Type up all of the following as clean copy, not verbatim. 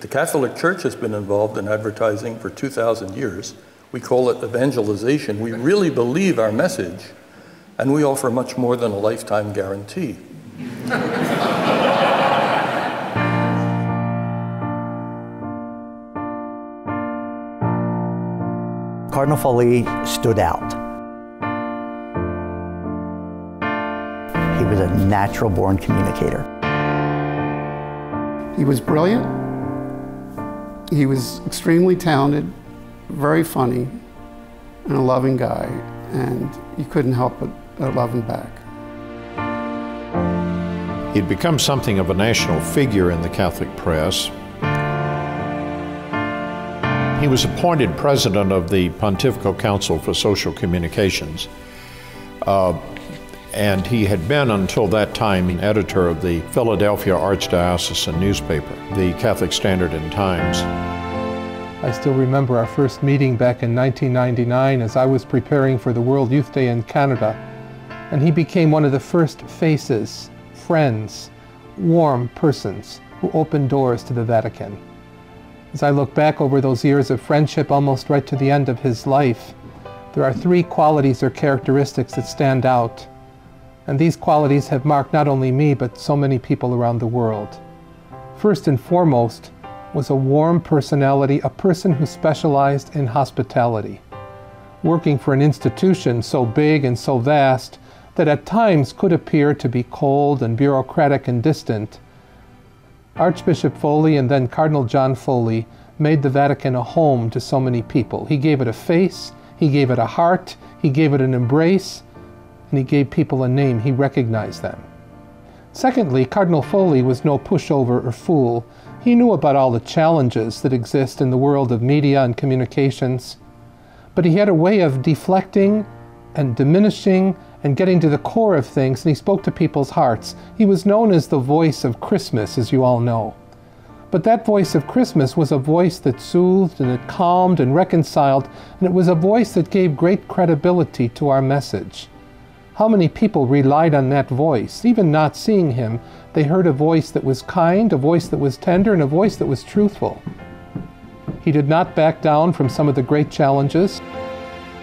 The Catholic Church has been involved in advertising for 2,000 years. We call it evangelization. We really believe our message, and we offer much more than a lifetime guarantee. Cardinal Foley stood out. He was a natural-born communicator. He was brilliant. He was extremely talented, very funny, and a loving guy, and you couldn't help but love him back. He'd become something of a national figure in the Catholic press. He was appointed president of the Pontifical Council for Social Communications, and he had been until that time editor of the Philadelphia Archdiocesan newspaper, the Catholic Standard and Times. I still remember our first meeting back in 1999 as I was preparing for the World Youth Day in Canada, and he became one of the first faces, friends, warm persons who opened doors to the Vatican. As I look back over those years of friendship almost right to the end of his life, there are three qualities or characteristics that stand out. And these qualities have marked not only me, but so many people around the world. First and foremost was a warm personality, a person who specialized in hospitality, working for an institution so big and so vast that at times could appear to be cold and bureaucratic and distant. Archbishop Foley and then Cardinal John Foley made the Vatican a home to so many people. He gave it a face, he gave it a heart, he gave it an embrace, and he gave people a name. He recognized them. Secondly, Cardinal Foley was no pushover or fool. He knew about all the challenges that exist in the world of media and communications, but he had a way of deflecting and diminishing and getting to the core of things, and he spoke to people's hearts. He was known as the voice of Christmas, as you all know. But that voice of Christmas was a voice that soothed and it calmed and reconciled, and it was a voice that gave great credibility to our message. How many people relied on that voice? Even not seeing him, they heard a voice that was kind, a voice that was tender, and a voice that was truthful. He did not back down from some of the great challenges.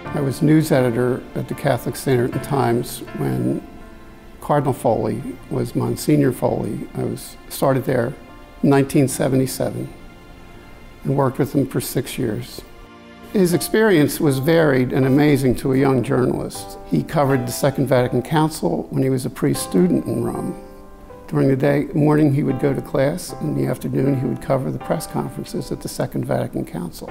I was news editor at the Catholic Standard and Times when Cardinal Foley was Monsignor Foley. I started there in 1977 and worked with him for 6 years. His experience was varied and amazing to a young journalist. He covered the Second Vatican Council when he was a priest-student in Rome. During the morning he would go to class, and in the afternoon he would cover the press conferences at the Second Vatican Council.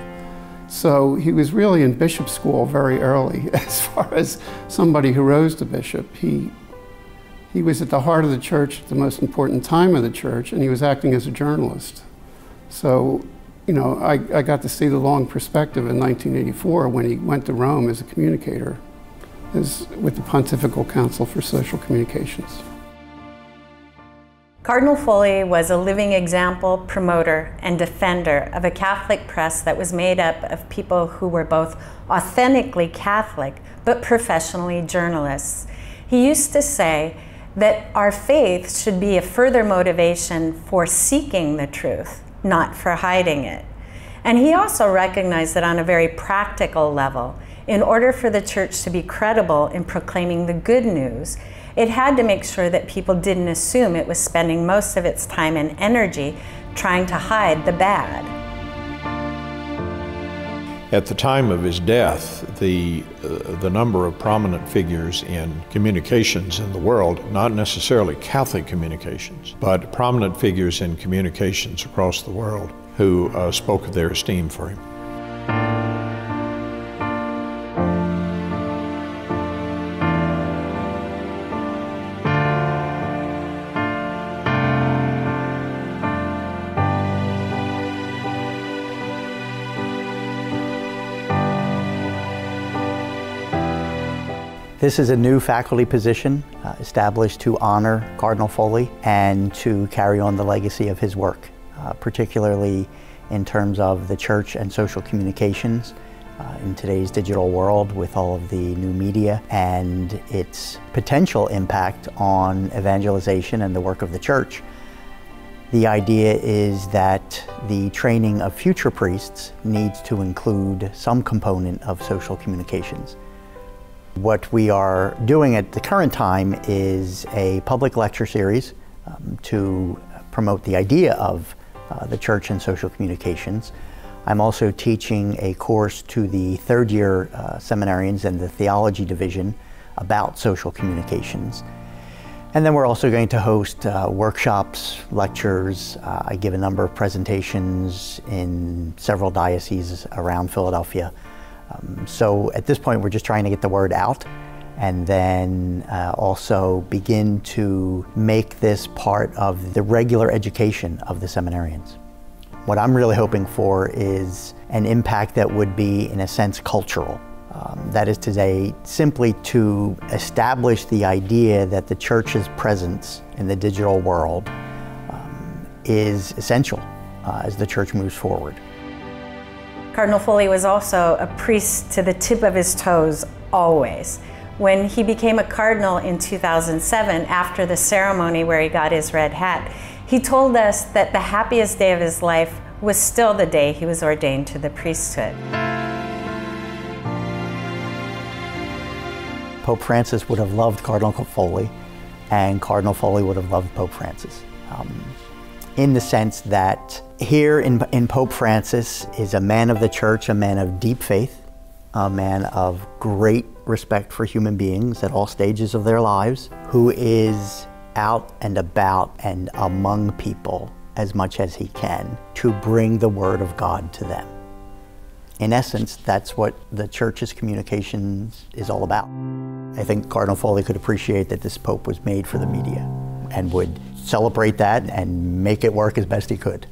So he was really in bishop school very early as far as somebody who rose to bishop. He was at the heart of the church at the most important time of the church, and he was acting as a journalist. So, you know, I got to see the long perspective in 1984 when he went to Rome as a communicator with the Pontifical Council for Social Communications. Cardinal Foley was a living example, promoter, and defender of a Catholic press that was made up of people who were both authentically Catholic, but professionally journalists. He used to say that our faith should be a further motivation for seeking the truth, not for hiding it. And he also recognized that on a very practical level, in order for the church to be credible in proclaiming the good news, it had to make sure that people didn't assume it was spending most of its time and energy trying to hide the bad. At the time of his death, the number of prominent figures in communications in the world, not necessarily Catholic communications, but prominent figures in communications across the world who spoke of their esteem for him. This is a new faculty position established to honor Cardinal Foley and to carry on the legacy of his work, particularly in terms of the church and social communications in today's digital world with all of the new media and its potential impact on evangelization and the work of the church. The idea is that the training of future priests needs to include some component of social communications. What we are doing at the current time is a public lecture series to promote the idea of the church and social communications. I'm also teaching a course to the third-year seminarians in the theology division about social communications. And then we're also going to host workshops, lectures. I give a number of presentations in several dioceses around Philadelphia. So at this point, we're just trying to get the word out and then also begin to make this part of the regular education of the seminarians. What I'm really hoping for is an impact that would be, in a sense, cultural. That is to say, simply to establish the idea that the church's presence in the digital world is essential as the church moves forward. Cardinal Foley was also a priest to the tip of his toes, always. When he became a cardinal in 2007, after the ceremony where he got his red hat, he told us that the happiest day of his life was still the day he was ordained to the priesthood. Pope Francis would have loved Cardinal Foley, and Cardinal Foley would have loved Pope Francis. In the sense that here in Pope Francis is a man of the church, a man of deep faith, a man of great respect for human beings at all stages of their lives, who is out and about and among people as much as he can to bring the word of God to them. In essence, that's what the church's communications is all about. I think Cardinal Foley could appreciate that this Pope was made for the media and would celebrate that and make it work as best he could.